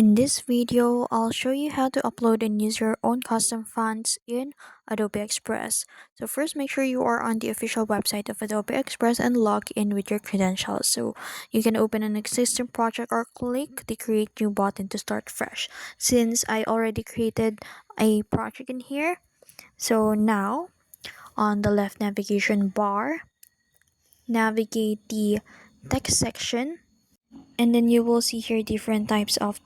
In this video, I'll show you how to upload and use your own custom fonts in Adobe Express. So first, make sure you are on the official website of Adobe Express and log in with your credentials. So you can open an existing project or click the Create New button to start fresh. Since I already created a project in here, so now on the left navigation bar, navigate the text section, and then you will see here different types of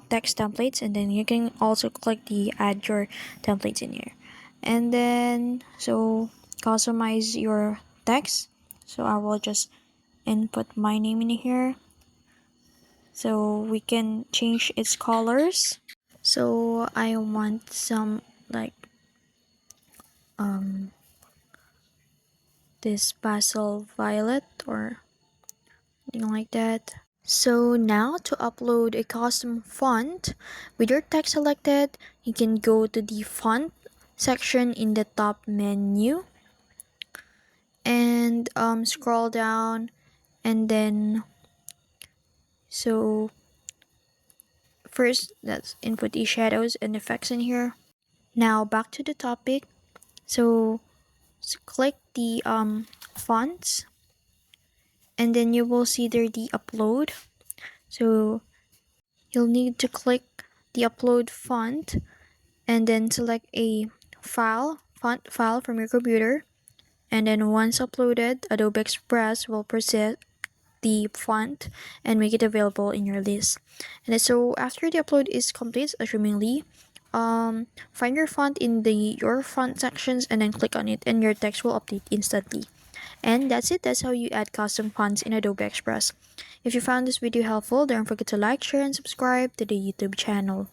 text templates, and then you can also click the add your templates in here, and then so customize your text. So I will just input my name in here, so we can change its colors. So I want some like um this pastel violet or something like that. So now to upload a custom font with your text selected, you can go to the font section in the top menu and scroll down, and then so first let's input the shadows and effects in here. Now back to the topic. So click the fonts, and then you will see there the upload. So you'll need to click the upload font and then select a font file from your computer, and then once uploaded, Adobe Express will process the font and make it available in your list. And then so after the upload is complete, assumingly, find your font in the your font sections and then click on it, and your text will update instantly. And that's it. That's how you add custom fonts in Adobe Express. If you found this video helpful, don't forget to like, share, and subscribe to the YouTube channel.